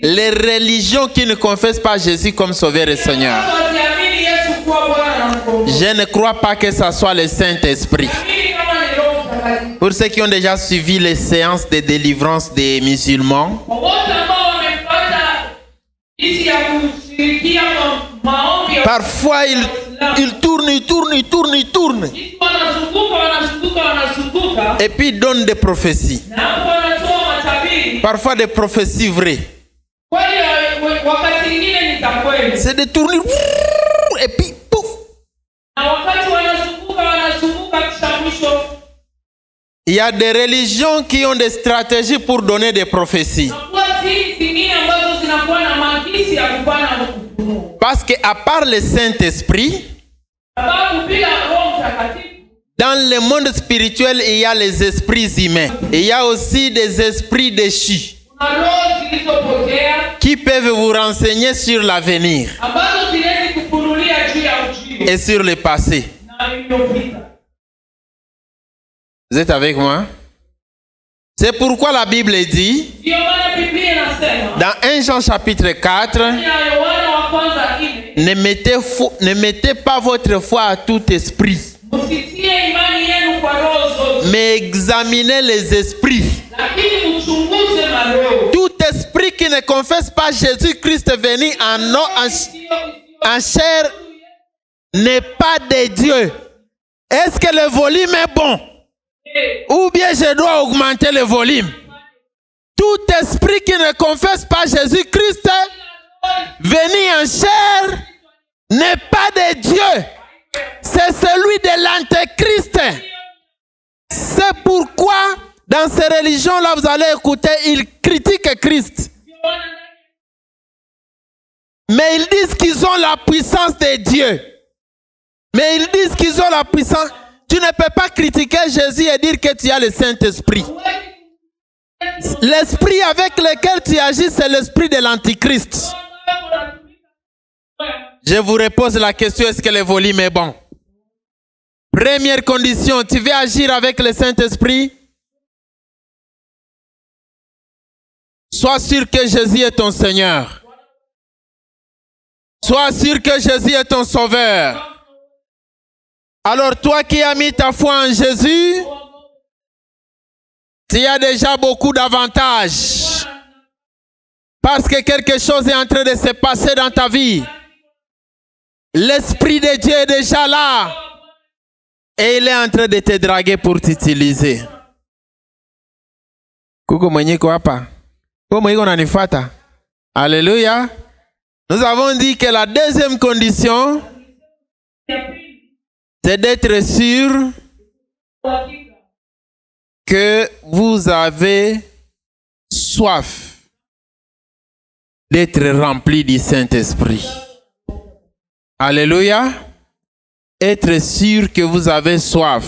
Les religions qui ne confessent pas Jésus comme Sauveur et Seigneur. Je ne crois pas que ce soit le Saint-Esprit. Pour ceux qui ont déjà suivi les séances de délivrance des musulmans, parfois ils tournent. Et puis ils donnent des prophéties. Parfois des prophéties vraies. C'est des tournures. Et puis pouf. Il y a des religions qui ont des stratégies pour donner des prophéties. Parce qu'à part le Saint-Esprit, dans le monde spirituel, il y a les esprits humains. Il y a aussi des esprits déchus qui peuvent vous renseigner sur l'avenir et sur le passé. Vous êtes avec moi? C'est pourquoi la Bible dit, dans 1 Jean chapitre 4, ne mettez pas votre foi à tout esprit, mais examinez les esprits. Tout esprit qui ne confesse pas Jésus-Christ venu en chair n'est pas de Dieu. Est-ce que le volume est bon? Ou bien je dois augmenter le volume? Tout esprit qui ne confesse pas Jésus-Christ venu en chair n'est pas de Dieu. C'est celui de l'Antéchrist. C'est pourquoi dans ces religions-là, vous allez écouter, ils critiquent Christ. Mais ils disent qu'ils ont la puissance de Dieu. Mais ils disent qu'ils ont la puissance. Tu ne peux pas critiquer Jésus et dire que tu as le Saint-Esprit. L'esprit avec lequel tu agis, c'est l'esprit de l'Antichrist. Je vous repose la question, est-ce que le volume est bon? Première condition, tu veux agir avec le Saint-Esprit? Sois sûr que Jésus est ton Seigneur. Sois sûr que Jésus est ton Sauveur. Alors toi qui as mis ta foi en Jésus, tu as déjà beaucoup d'avantages. Parce que quelque chose est en train de se passer dans ta vie. L'Esprit de Dieu est déjà là. Et il est en train de te draguer pour t'utiliser. Alléluia. Nous avons dit que la deuxième condition, c'est d'être sûr que vous avez soif d'être rempli du Saint-Esprit. Alléluia. Être sûr que vous avez soif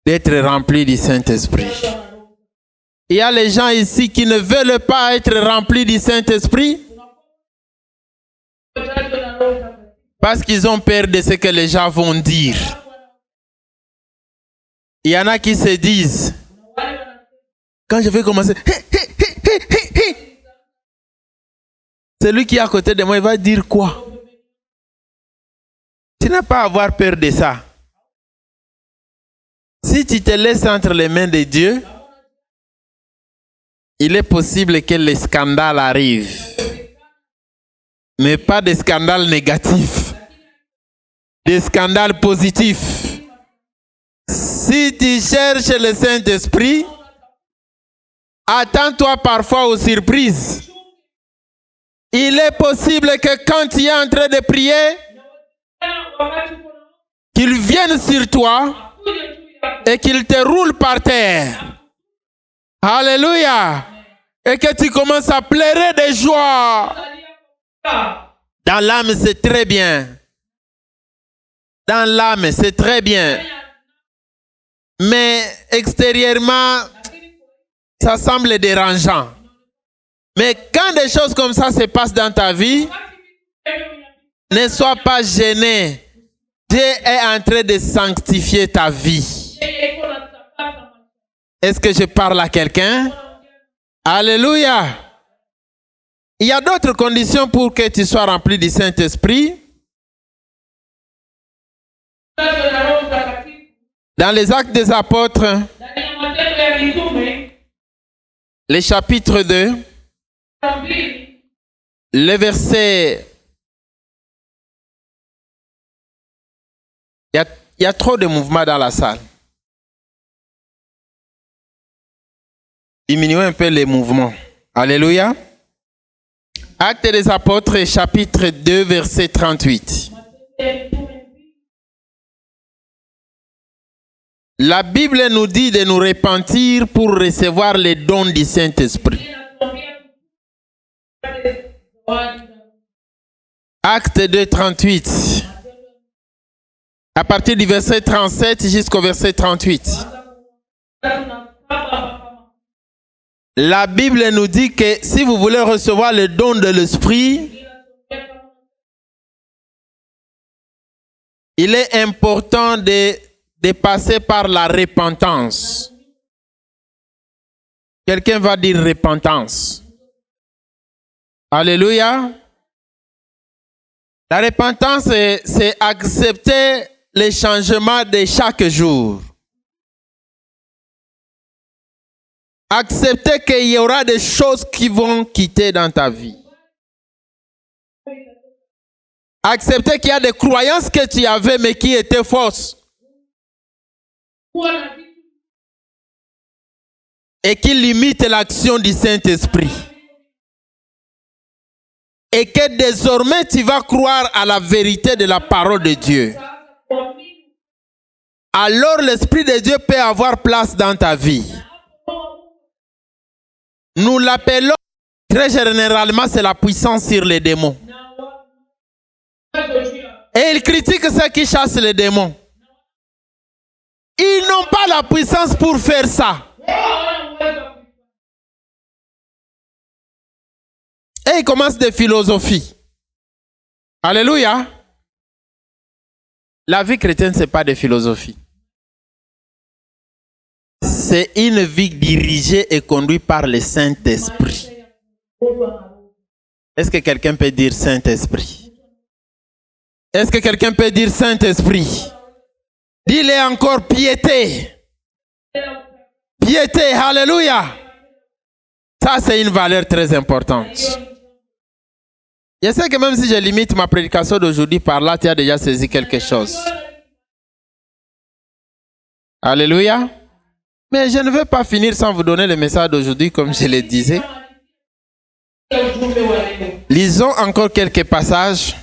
d'être rempli du Saint-Esprit. Il y a les gens ici qui ne veulent pas être remplis du Saint-Esprit parce qu'ils ont peur de ce que les gens vont dire. Il y en a qui se disent, quand je vais commencer, celui qui est à côté de moi, il va dire quoi? Tu n'as pas à avoir peur de ça. Si tu te laisses entre les mains de Dieu, il est possible que les scandales arrivent. Mais pas des scandales négatifs. Des scandales positifs. Si tu cherches le Saint-Esprit, attends-toi parfois aux surprises. Il est possible que quand tu es en train de prier, qu'il vienne sur toi et qu'il te roule par terre. Alléluia. Et que tu commences à pleurer de joie. Dans l'âme, c'est très bien. Dans l'âme, c'est très bien. Mais extérieurement, ça semble dérangeant. Mais quand des choses comme ça se passent dans ta vie, ne sois pas gêné. Dieu est en train de sanctifier ta vie. Est-ce que je parle à quelqu'un? Alléluia. Il y a d'autres conditions pour que tu sois rempli du Saint-Esprit. Dans les Actes des Apôtres, le chapitre 2, le verset... Il y a trop de mouvements dans la salle. Diminuez un peu les mouvements. Alléluia. Actes des Apôtres, chapitre 2, verset 38. La Bible nous dit de nous repentir pour recevoir les dons du Saint-Esprit. Acte 2, 38. À partir du verset 37 jusqu'au verset 38. La Bible nous dit que si vous voulez recevoir le don de l'Esprit, il est important de passer par la repentance. Quelqu'un va dire repentance. Alléluia. La repentance, c'est accepter les changements de chaque jour. Accepter qu'il y aura des choses qui vont quitter dans ta vie. Accepter qu'il y a des croyances que tu avais mais qui étaient fausses. Et qui limitent l'action du Saint-Esprit. Et que désormais tu vas croire à la vérité de la parole de Dieu. Alors l'Esprit de Dieu peut avoir place dans ta vie. Nous l'appelons, très généralement, c'est la puissance sur les démons. Et il critique ceux qui chassent les démons. Ils n'ont pas la puissance pour faire ça. Et ils commencent des philosophies. Alléluia. La vie chrétienne, ce n'est pas des philosophies. C'est une vie dirigée et conduite par le Saint-Esprit. Est-ce que quelqu'un peut dire Saint-Esprit? Est-ce que quelqu'un peut dire Saint-Esprit? Dis-le encore piété. Piété, alléluia. Ça, c'est une valeur très importante. Je sais que même si je limite ma prédication d'aujourd'hui par là, tu as déjà saisi quelque chose. Alléluia. Mais je ne veux pas finir sans vous donner le message d'aujourd'hui comme je le disais. Lisons encore quelques passages.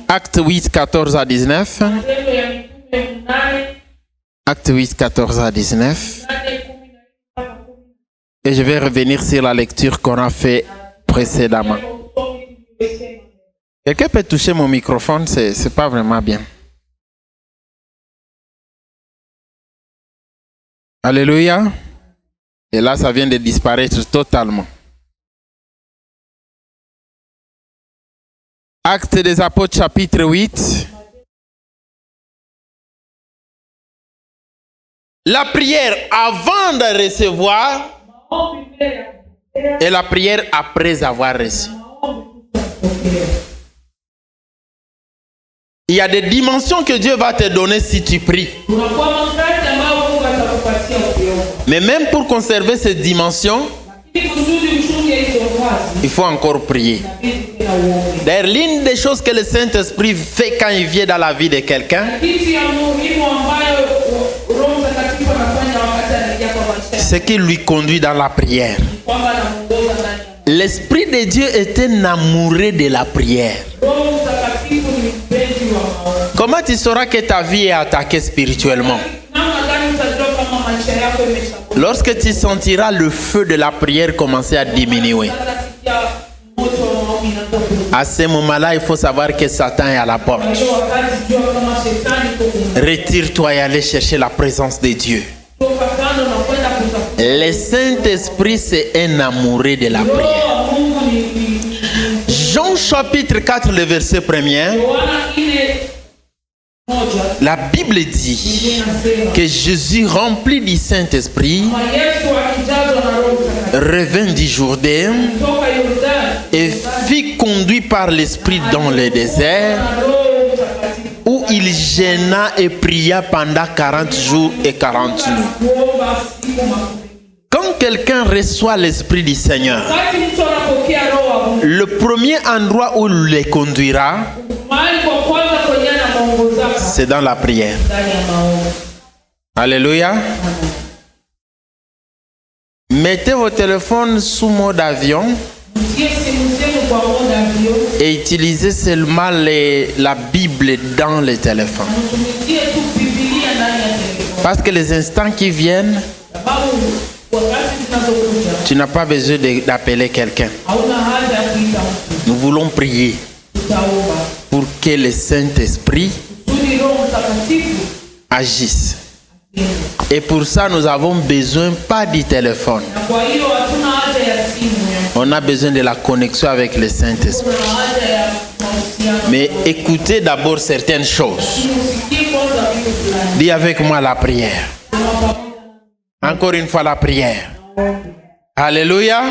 Acte 8, 14 à 19. Acte 8, 14 à 19. Et je vais revenir sur la lecture qu'on a fait précédemment. Quelqu'un peut toucher mon microphone, c'est pas vraiment bien. Alléluia. Et là, ça vient de disparaître totalement. Actes des Apôtres, chapitre 8. La prière avant de recevoir et la prière après avoir reçu. Il y a des dimensions que Dieu va te donner si tu pries. Mais même pour conserver ces dimensions, il faut encore prier. D'ailleurs, l'une des choses que le Saint-Esprit fait quand il vient dans la vie de quelqu'un, c'est qu'il lui conduit dans la prière. L'Esprit de Dieu est un amoureux de la prière. Comment tu sauras que ta vie est attaquée spirituellement? Lorsque tu sentiras le feu de la prière commencer à diminuer. À ce moment-là, il faut savoir que Satan est à la porte. Retire-toi et allez chercher la présence de Dieu. Le Saint-Esprit, c'est un amoureux de la prière. Jean chapitre 4, le verset 1er. La Bible dit que Jésus, rempli du Saint-Esprit, revint du Jourdain et fut conduit par l'Esprit dans le désert, où il jeûna et pria pendant 40 jours et 40 nuits. Quand quelqu'un reçoit l'Esprit du Seigneur, le premier endroit où il les conduira, c'est dans la prière. Alléluia. Mettez vos téléphones sous mode avion et utilisez seulement la Bible dans les téléphones. Parce que les instants qui viennent, tu n'as pas besoin d'appeler quelqu'un. Nous voulons prier pour que le Saint-Esprit agisse. Et pour ça, nous avons besoin pas du téléphone. On a besoin de la connexion avec le Saint-Esprit. Mais écoutez d'abord certaines choses. Dis avec moi la prière. Encore une fois la prière. Alléluia.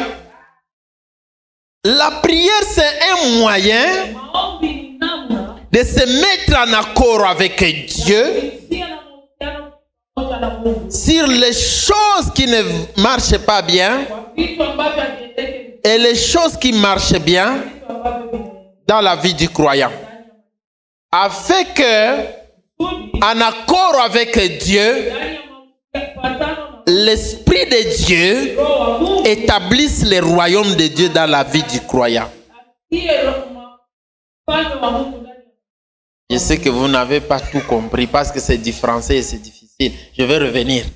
La prière, c'est un moyen de se mettre en accord avec Dieu sur les choses qui ne marchent pas bien et les choses qui marchent bien dans la vie du croyant. Afin que, en accord avec Dieu, l'Esprit de Dieu établisse le royaume de Dieu dans la vie du croyant. Je sais que vous n'avez pas tout compris parce que c'est du français et c'est difficile. Je vais revenir.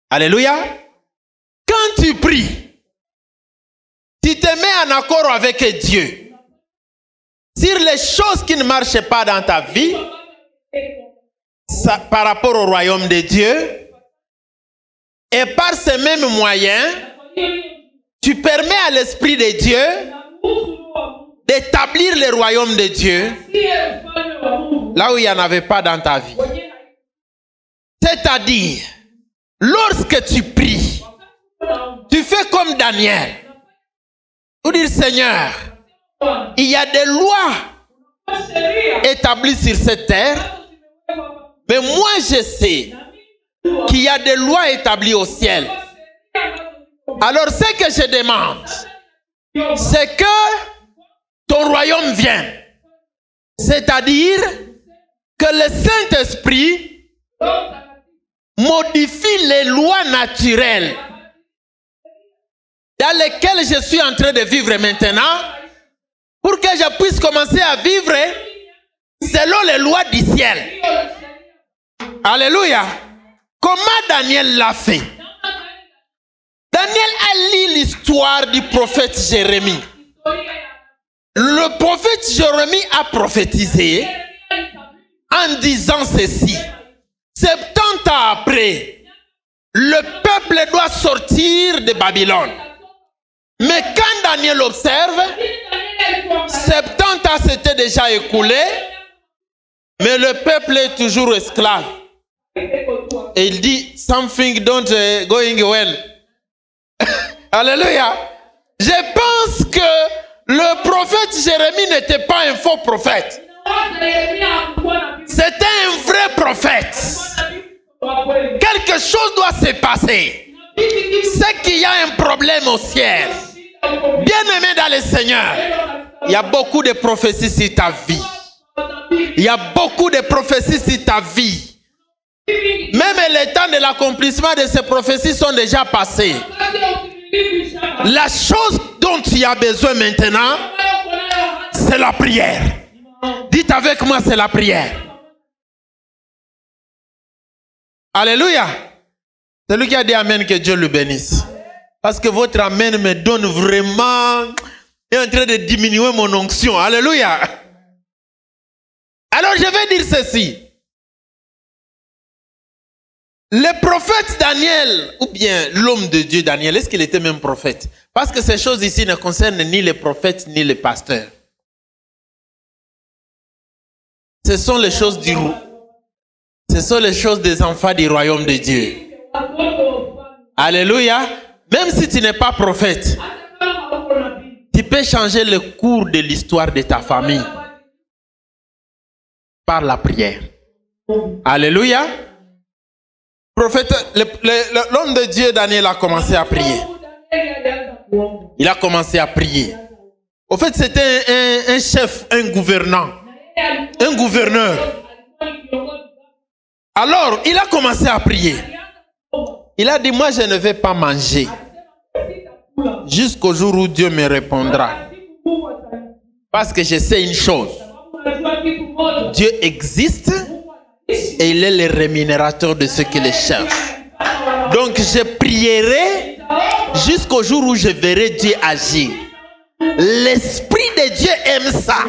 Alléluia. Quand tu pries, tu te mets en accord avec Dieu sur les choses qui ne marchent pas dans ta vie par rapport au royaume de Dieu. Et par ces mêmes moyens, tu permets à l'Esprit de Dieu d'établir le royaume de Dieu là où il n'y en avait pas dans ta vie. C'est-à-dire, lorsque tu pries, tu fais comme Daniel. Pour dire, Seigneur, il y a des lois établies sur cette terre, mais moi je sais qu'il y a des lois établies au ciel. Alors ce que je demande, c'est que ton royaume vienne. C'est-à-dire que le Saint-Esprit modifie les lois naturelles dans lesquelles je suis en train de vivre maintenant, pour que je puisse commencer à vivre selon les lois du ciel. Alléluia. Comment Daniel l'a fait? Daniel a lu l'histoire du prophète Jérémie. Le prophète Jérémie a prophétisé en disant ceci. 70 ans après, le peuple doit sortir de Babylone. Mais quand Daniel observe, 70 ans s'étaient déjà écoulés, mais le peuple est toujours esclave. Et il dit, something don't going well. Alléluia. Je pense que le prophète Jérémie n'était pas un faux prophète. C'était un vrai prophète. Quelque chose doit se passer. C'est qu'il y a un problème au ciel. Bien-aimé dans le Seigneur, il y a beaucoup de prophéties sur ta vie. Il y a beaucoup de prophéties sur ta vie. Même les temps de l'accomplissement de ces prophéties sont déjà passés. La chose dont tu as besoin maintenant, c'est la prière. Dites avec moi, c'est la prière. Alléluia. C'est lui qui a dit amen, que Dieu le bénisse. Parce que votre amen me donne vraiment, est en train de diminuer mon onction. Alléluia. Alors je vais dire ceci. Le prophète Daniel, ou bien l'homme de Dieu Daniel, est-ce qu'il était même prophète? Parce que ces choses ici ne concernent ni les prophètes ni les pasteurs. Ce sont les choses du roi. Ce sont les choses des enfants du royaume de Dieu. Alléluia. Même si tu n'es pas prophète, tu peux changer le cours de l'histoire de ta famille par la prière. Alléluia. Prophète, l'homme de Dieu Daniel a commencé à prier. Il a commencé à prier. Au fait, c'était un chef, un gouverneur. Alors, il a commencé à prier. Il a dit, moi, je ne vais pas manger jusqu'au jour où Dieu me répondra. Parce que je sais une chose. Dieu existe et il est le rémunérateur de ceux qui le cherchent. Donc, je prierai jusqu'au jour où je verrai Dieu agir. L'Esprit de Dieu aime ça.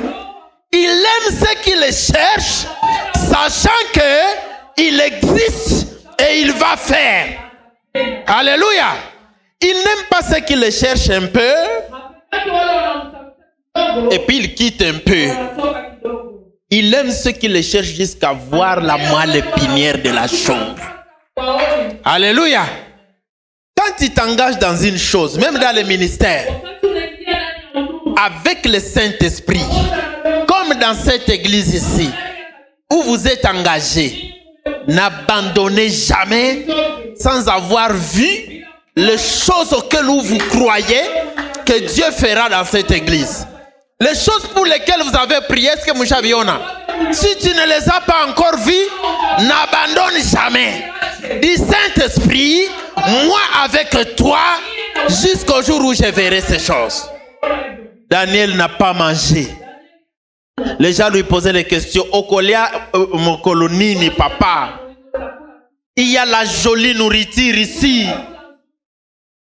Il aime ceux qui le cherchent, sachant qu'il existe et il va faire. Alléluia. Il n'aime pas ceux qui le cherchent un peu et puis il quitte un peu. Il aime ceux qui le cherchent jusqu'à voir la moelle épinière de la chose. Alléluia. Quand tu t'engages dans une chose, même dans le ministère, avec le Saint-Esprit, comme dans cette église ici, où vous êtes engagés, n'abandonnez jamais sans avoir vu les choses auxquelles vous croyez que Dieu fera dans cette église. Les choses pour lesquelles vous avez prié, est-ce que Mouchabiona? Si tu ne les as pas encore vues, n'abandonne jamais. Dis Saint-Esprit, moi avec toi, jusqu'au jour où je verrai ces choses. Daniel n'a pas mangé. Les gens lui posaient les questions. Okolia, mon colonini, papa. Il y a la jolie nourriture ici.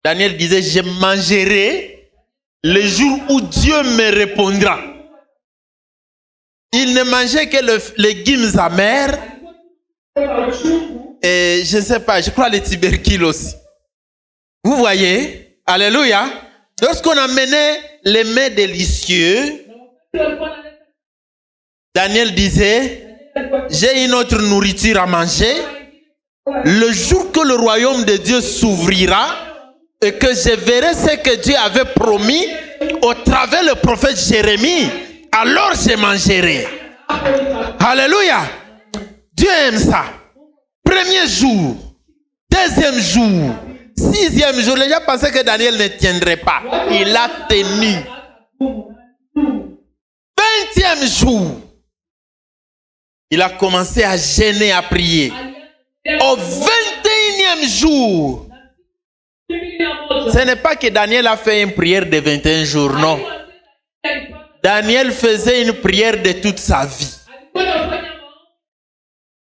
Daniel disait, je mangerai le jour où Dieu me répondra. Il ne mangeait que les légumes amers. Et je ne sais pas, je crois les tubercules aussi. Vous voyez? Alléluia. Lorsqu'on amenait les mets délicieux, Daniel disait, j'ai une autre nourriture à manger. Le jour que le royaume de Dieu s'ouvrira et que je verrai ce que Dieu avait promis au travers le prophète Jérémie, alors je mangerai. Alléluia. Dieu aime ça. Premier jour, deuxième jour, sixième jour, les gens pensaient que Daniel ne tiendrait pas. Il a tenu. 20e jour, il a commencé à jeûner, à prier. Au 21e jour, ce n'est pas que Daniel a fait une prière de 21 jours, non. Daniel faisait une prière de toute sa vie.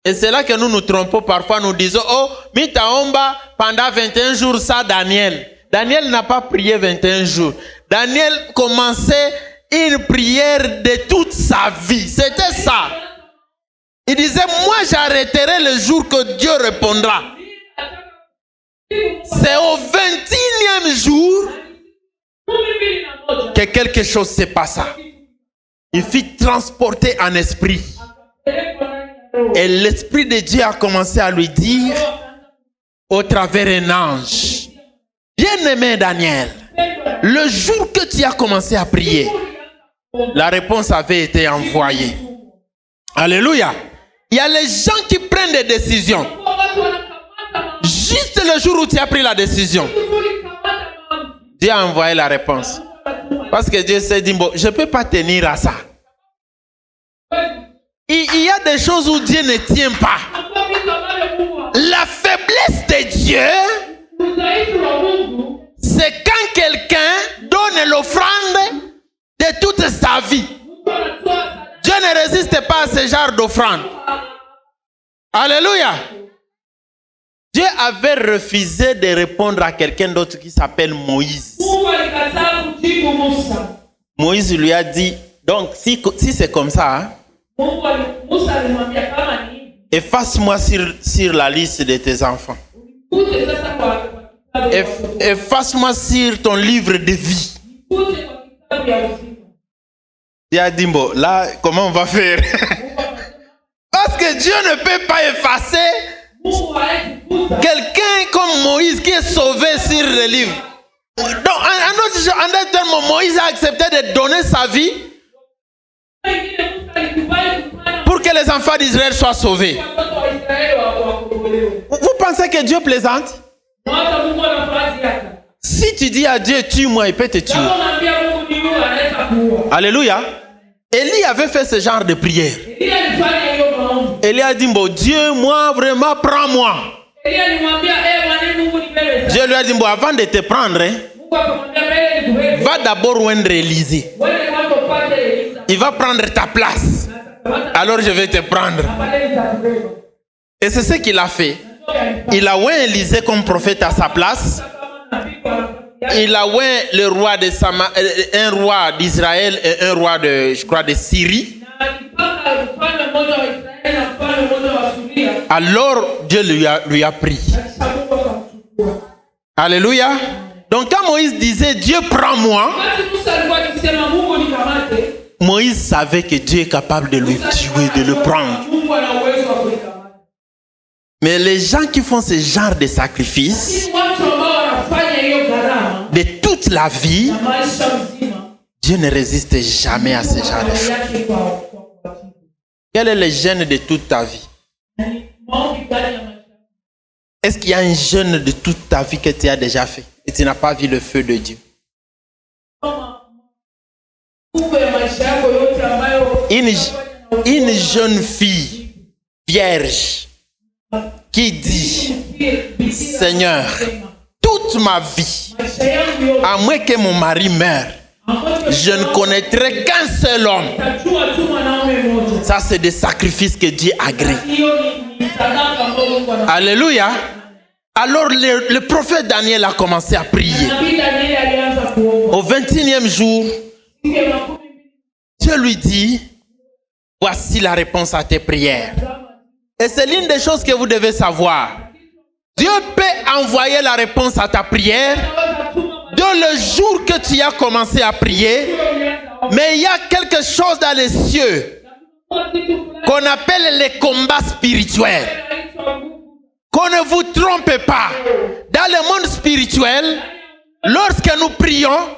Et c'est là que nous nous trompons parfois, nous disons, oh, Mitaomba, pendant 21 jours, ça, Daniel. Daniel n'a pas prié 21 jours. Daniel commençait une prière de toute sa vie. C'était ça. Il disait, moi j'arrêterai le jour que Dieu répondra. C'est au 21e jour que quelque chose s'est passé. Il fut transporté en esprit. Et l'Esprit de Dieu a commencé à lui dire, au travers d'un ange, bien-aimé Daniel, le jour que tu as commencé à prier, la réponse avait été envoyée. Alléluia. Il y a les gens qui prennent des décisions. Juste le jour où tu as pris la décision, Dieu a envoyé la réponse. Parce que Dieu s'est dit, bon, je ne peux pas tenir à ça. Il y a des choses où Dieu ne tient pas. La faiblesse de Dieu, c'est quand quelqu'un donne l'offrande de toute sa vie. Dieu ne résiste pas à ce genre d'offrande. Alléluia. Dieu avait refusé de répondre à quelqu'un d'autre qui s'appelle Moïse. Moïse lui a dit, donc si c'est comme ça, hein, efface-moi sur la liste de tes enfants. Efface-moi sur ton livre de vie. Dieu a dit, bon, là, comment on va faire? Parce que Dieu ne peut pas effacer Quelqu'un comme Moïse qui est sauvé sur le livre. Donc, en d'autres termes, Moïse a accepté de donner sa vie pour que les enfants d'Israël soient sauvés. Vous pensez que Dieu plaisante? Si tu dis à Dieu, tue-moi, il peut te tuer. Alléluia. Élie avait fait ce genre de prière. Élie a dit, bon Dieu, moi vraiment, prends-moi. Dieu lui a dit, bon, avant de te prendre, va d'abord oindre Élisée. Il va prendre ta place. Alors je vais te prendre. Et c'est ce qu'il a fait. Il a oint Élisée comme prophète à sa place. Il a oint le roi de un roi d'Israël et un roi de, je crois, de Syrie. Alors Dieu lui a pris. Alléluia. Donc quand Moïse disait Dieu prends-moi, Moïse savait que Dieu est capable de le tuer, de le prendre. Mais les gens qui font ce genre de sacrifice de toute la vie, Dieu ne résiste jamais à ce genre de choses. Quel est le jeûne de toute ta vie? Est-ce qu'il y a un jeûne de toute ta vie que tu as déjà fait et tu n'as pas vu le feu de Dieu? Une jeune fille vierge qui dit, Seigneur, toute ma vie, à moins que mon mari meure, je ne connaîtrai qu'un seul homme. Ça, c'est des sacrifices que Dieu agrée. Alléluia. Alors le prophète Daniel a commencé à prier. Au 21e jour, Dieu lui dit, voici la réponse à tes prières. Et c'est l'une des choses que vous devez savoir. Dieu peut envoyer la réponse à ta prière dès le jour que tu as commencé à prier. Mais il y a quelque chose dans les cieux qu'on appelle les combats spirituels. Qu'on ne vous trompe pas. Dans le monde spirituel, lorsque nous prions,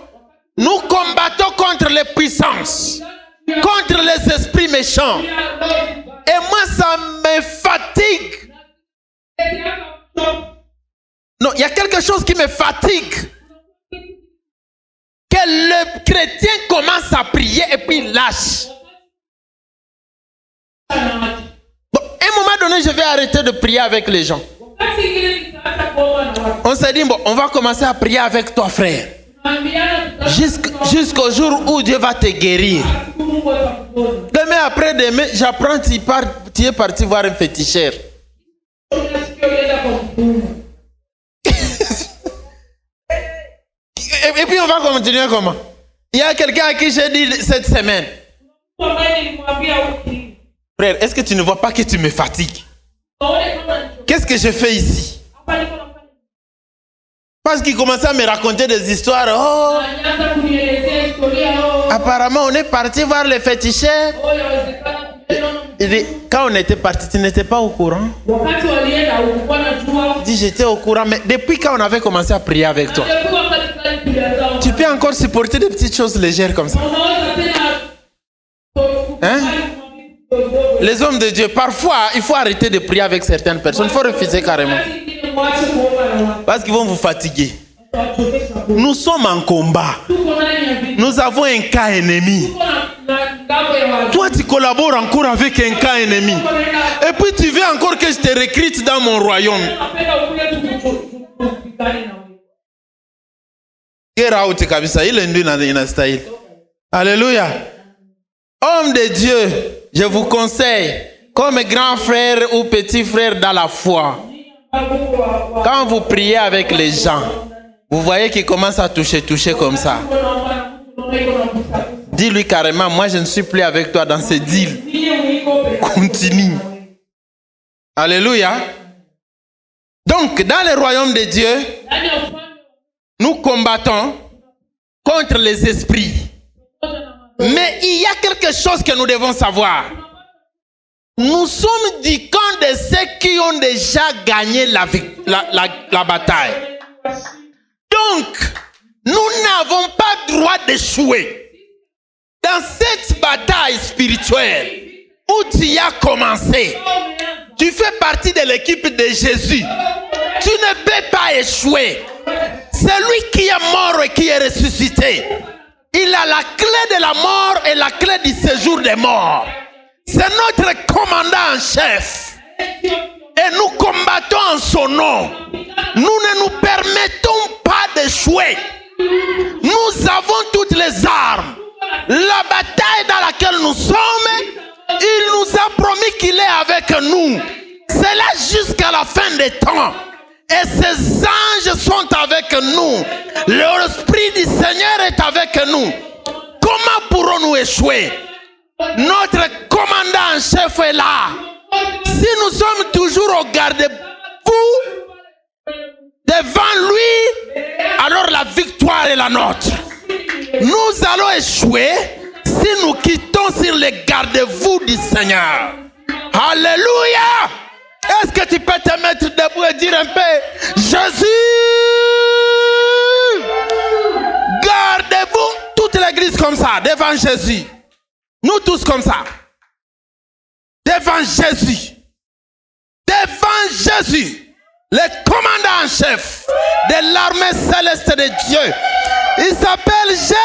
nous combattons contre les puissances, contre les esprits méchants. Et moi, ça me fatigue. Non, il y a quelque chose qui me fatigue. Que le chrétien commence à prier et puis il lâche. Bon, à un moment donné, je vais arrêter de prier avec les gens. On s'est dit, bon, on va commencer à prier avec toi, frère. Jusqu'au jour où Dieu va te guérir. Demain après demain, j'apprends que tu es parti voir un féticheur. Et puis on va continuer comment? Il y a quelqu'un à qui j'ai dit cette semaine, frère, est-ce que tu ne vois pas que tu me fatigues? Qu'est-ce que je fais ici? Parce qu'il commençait à me raconter des histoires. Oh, apparemment, on est parti voir les féticheurs. Il dit, quand on était parti, tu n'étais pas au courant? Il dit, j'étais au courant, mais depuis quand on avait commencé à prier avec toi? Tu peux encore supporter des petites choses légères comme ça? Hein? Les hommes de Dieu, parfois, il faut arrêter de prier avec certaines personnes. Il faut refuser carrément. Parce qu'ils vont vous fatiguer. Nous sommes en combat. Nous avons un cas ennemi. Toi, tu collabores encore avec un cas ennemi. Et puis, tu veux encore que je te recrute dans mon royaume. Alléluia. Homme de Dieu, je vous conseille, comme grand frère ou petit frère dans la foi, quand vous priez avec les gens, vous voyez qu'ils commencent à toucher comme ça. Dis-lui carrément, moi je ne suis plus avec toi dans ce deal. Continue. Alléluia. Donc, dans le royaume de Dieu, nous combattons contre les esprits. Mais il y a quelque chose que nous devons savoir. Nous sommes du camp de ceux qui ont déjà gagné la bataille. Donc, nous n'avons pas droit d'échouer. Dans cette bataille spirituelle où tu as commencé, tu fais partie de l'équipe de Jésus. Tu ne peux pas échouer. C'est lui qui est mort et qui est ressuscité. Il a la clé de la mort et la clé du séjour des morts. C'est notre commandant en chef. Et nous combattons en son nom. Nous ne nous permettons pas d'échouer. Nous avons toutes les armes. La bataille dans laquelle nous sommes, il nous a promis qu'il est avec nous. C'est là jusqu'à la fin des temps. Et ses anges sont avec nous. L'Esprit du Seigneur est avec nous. Comment pourrons-nous échouer? Notre commandant en chef est là. Si nous sommes toujours au garde-boue devant lui, alors la victoire est la nôtre. Nous allons échouer si nous quittons sur les garde-vous du Seigneur. Alléluia! Est-ce que tu peux te mettre debout et dire un peu, Jésus, gardez-vous, toute l'église comme ça, devant Jésus. Nous tous comme ça. Devant Jésus. Devant Jésus. Le commandant en chef de l'armée céleste de Dieu. Il s'appelle Jésus.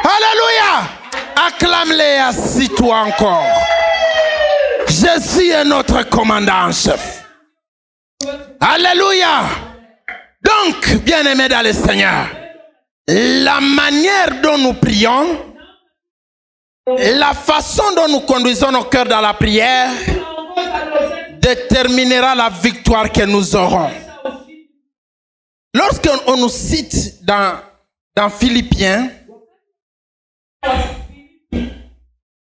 Alléluia. Acclame-les, assis-toi encore. Jésus est notre commandant en chef. Alléluia. Donc, bien-aimés dans le Seigneur, la manière dont nous prions, la façon dont nous conduisons nos cœurs dans la prière déterminera la victoire que nous aurons. Lorsqu'on nous cite dans Philippiens,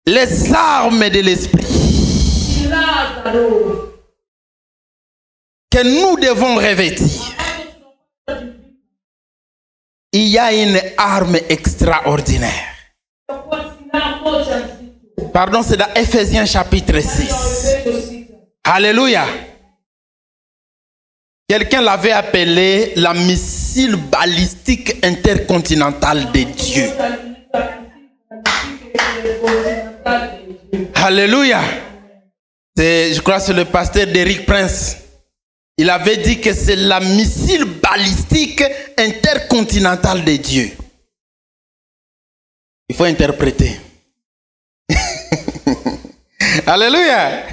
les armes de l'esprit que nous devons revêtir, il y a une arme extraordinaire. Pardon, c'est dans Ephésiens chapitre 6. Alléluia. Quelqu'un l'avait appelé la missile balistique intercontinentale de Dieu. Alléluia. Je crois que c'est le pasteur d'Éric Prince. Il avait dit que c'est la missile balistique intercontinentale de Dieu. Il faut interpréter. Alléluia.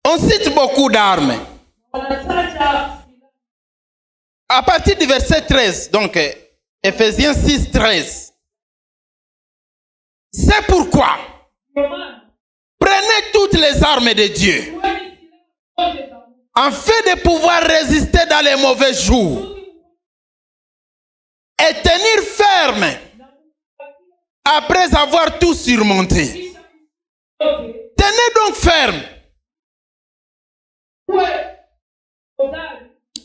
On cite beaucoup d'armes. À partir du verset 13, donc Ephésiens 6, 13. C'est pourquoi prenez toutes les armes de Dieu afin de pouvoir résister dans les mauvais jours et tenir ferme après avoir tout surmonté. Tenez donc ferme.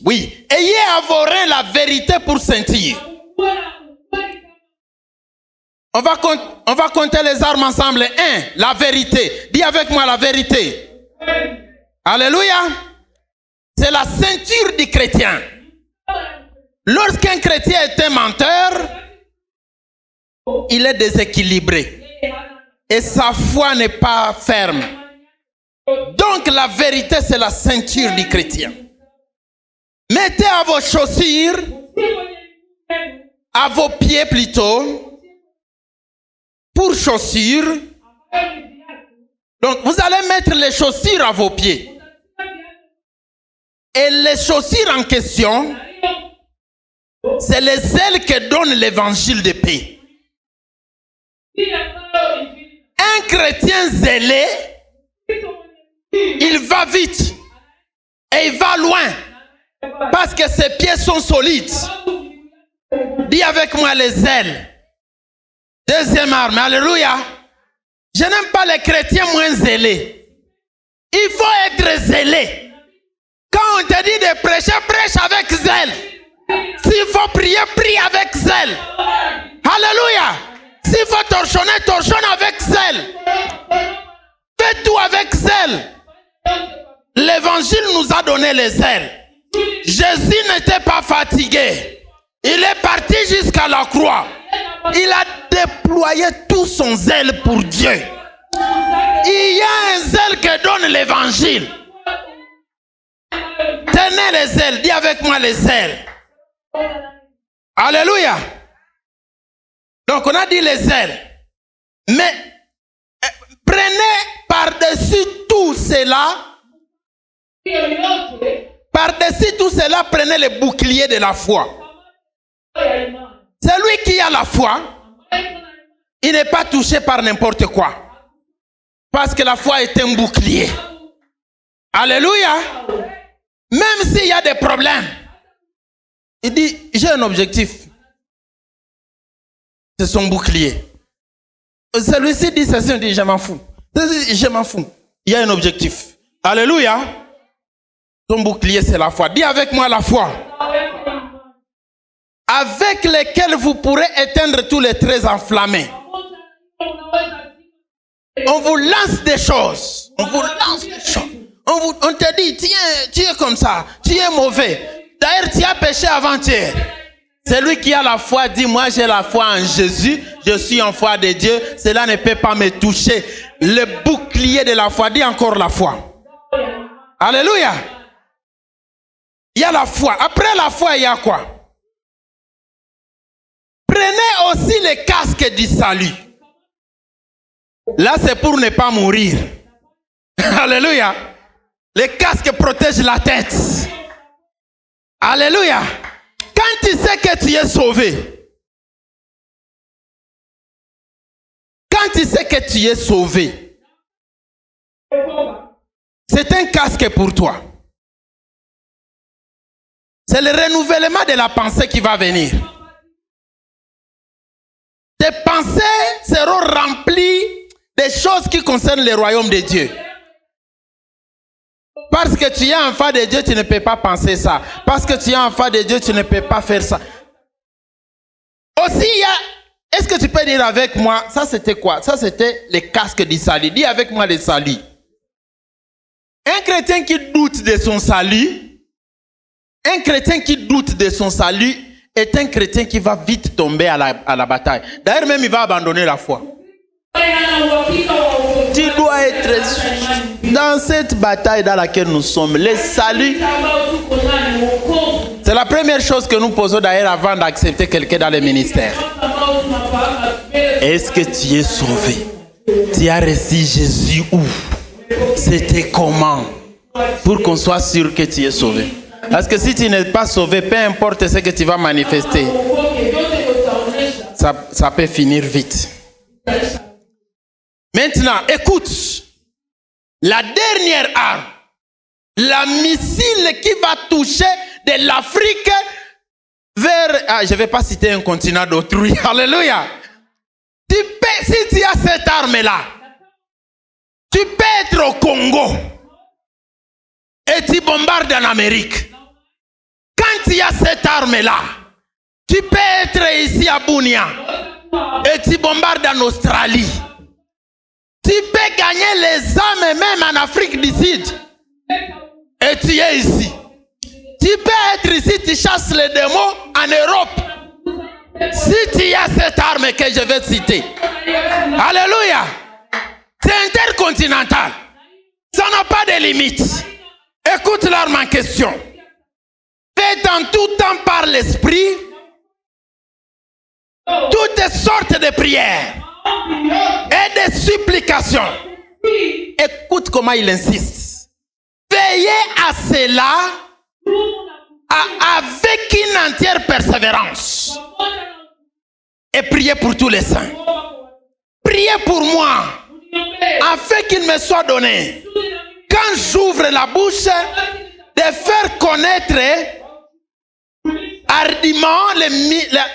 Oui, ayez à vos reins la vérité pour sentir. On va compter les armes ensemble. 1, la vérité. Dis avec moi la vérité. Alléluia. C'est la ceinture du chrétien. Lorsqu'un chrétien est un menteur, il est déséquilibré. Et sa foi n'est pas ferme. Donc la vérité, c'est la ceinture du chrétien. Mettez à vos chaussures, à vos pieds plutôt, pour chaussures. Donc vous allez mettre les chaussures à vos pieds. Et les chaussures en question, c'est les ailes que donne l'évangile de paix. Un chrétien zélé, il va vite et il va loin parce que ses pieds sont solides. Dis avec moi les ailes. Deuxième arme, alléluia. Je n'aime pas les chrétiens moins zélés. Il faut être zélé. Quand on te dit de prêcher, prêche avec zèle. S'il faut prier, prie avec zèle. Alléluia. s'il faut torchonner, torchonne avec zèle. Fais tout avec zèle. L'évangile nous a donné les ailes. Jésus n'était pas fatigué. Il est parti jusqu'à la croix. Il a déployé tout son zèle pour Dieu. Il y a un zèle que donne l'évangile. Tenez les ailes. Dis avec moi les ailes. Alléluia. Donc on a dit les ailes. Mais prenez par-dessus tout cela. Par-dessus tout cela, prenez le bouclier de la foi. Celui qui a la foi, il n'est pas touché par n'importe quoi. Parce que la foi est un bouclier. Alléluia. Même s'il y a des problèmes, il dit, j'ai un objectif. C'est son bouclier. Celui-ci dit ceci, il dit, je m'en fous. Je m'en fous. Il y a un objectif. Alléluia. Son bouclier, c'est la foi. Dis avec moi la foi. Avec lesquels vous pourrez éteindre tous les traits enflammés. On vous lance des choses. On vous lance des choses. On te dit, tu es comme ça. Tu es mauvais. D'ailleurs, tu as péché avant-hier. Celui qui a la foi dit, moi j'ai la foi en Jésus. Je suis en foi de Dieu. Cela ne peut pas me toucher. Le bouclier de la foi. Dis encore la foi. Alléluia. Il y a la foi. Après la foi, il y a quoi? Prenez aussi les casques du salut. Là, c'est pour ne pas mourir. Alléluia. Les casques protègent la tête. Alléluia. Quand tu sais que tu es sauvé. Quand tu sais que tu es sauvé. C'est un casque pour toi. C'est le renouvellement de la pensée qui va venir. Tes pensées seront remplies des choses qui concernent le royaume de Dieu. Parce que tu es enfant de Dieu, tu ne peux pas penser ça. Parce que tu es enfant de Dieu, tu ne peux pas faire ça. Aussi, il y a... Est-ce que tu peux dire avec moi, ça c'était quoi? Ça c'était les casques du salut. Dis avec moi le salut. Un chrétien qui doute de son salut, un chrétien qui doute de son salut est un chrétien qui va vite tomber à la bataille. D'ailleurs, même il va abandonner la foi. Tu dois être dans cette bataille dans laquelle nous sommes. Le salut, c'est la première chose que nous posons d'ailleurs avant d'accepter quelqu'un dans le ministère. Est-ce que tu es sauvé? Tu as reçu Jésus où? C'était comment? Pour qu'on soit sûr que tu es sauvé. Parce que si tu n'es pas sauvé, peu importe ce que tu vas manifester, ça peut finir vite. Maintenant, écoute. La dernière arme, la missile qui va toucher de l'Afrique vers... Ah, je ne vais pas citer un continent d'autrui. Alléluia. Si tu as cette arme-là, tu peux être au Congo et tu bombardes en Amérique. Quand tu as cette arme-là, tu peux être ici à Bunia et tu bombardes en Australie. Tu peux gagner les âmes même en Afrique du Sud. Et tu es ici. Tu peux être ici, tu chasses les démons en Europe. Si tu as cette arme que je vais citer. Alléluia. C'est intercontinental. Ça n'a pas de limite. Écoute l'arme en question. Fais en tout temps par l'esprit toutes sortes de prières et des supplications. Écoute comment il insiste. Veillez à cela avec une entière persévérance. Et priez pour tous les saints. Priez pour moi, afin qu'il me soit donné, quand j'ouvre la bouche, de faire connaître hardiment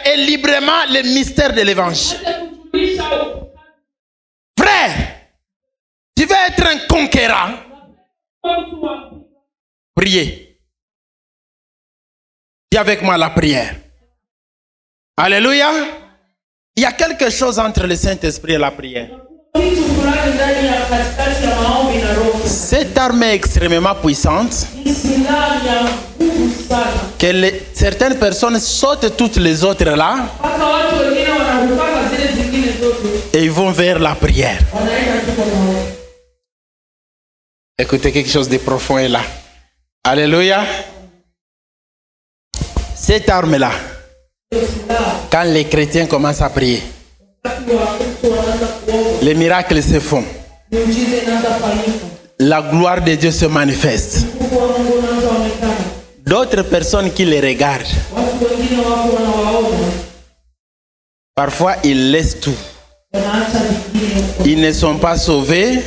et librement les mystères de l'évangile. Frère, tu veux être un conquérant? Priez. Dis avec moi la prière. Alléluia. Il y a quelque chose entre le Saint-Esprit et la prière. Cette arme est extrêmement puissante que certaines personnes sautent toutes les autres là et ils vont vers la prière. Écoutez, quelque chose de profond est là. Alléluia. Cette arme-là, quand les chrétiens commencent à prier, les miracles se font. La gloire de Dieu se manifeste. D'autres personnes qui les regardent, parfois ils laissent tout. Ils ne sont pas sauvés.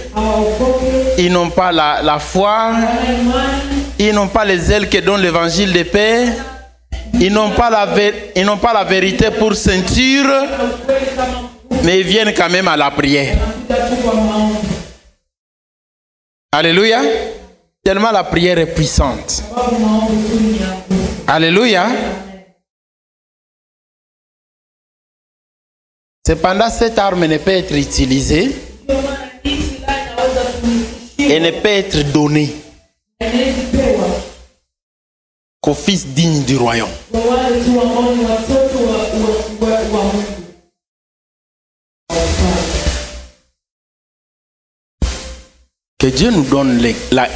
Ils n'ont pas la foi. Ils n'ont pas les ailes que donne l'évangile de paix. Ils n'ont pas la vérité pour ceinture. Mais ils viennent quand même à la prière. Alléluia. Tellement la prière est puissante. Alléluia. Cependant, cette arme ne peut être utilisée et ne peut être donnée qu'aux fils dignes du royaume. Que Dieu nous donne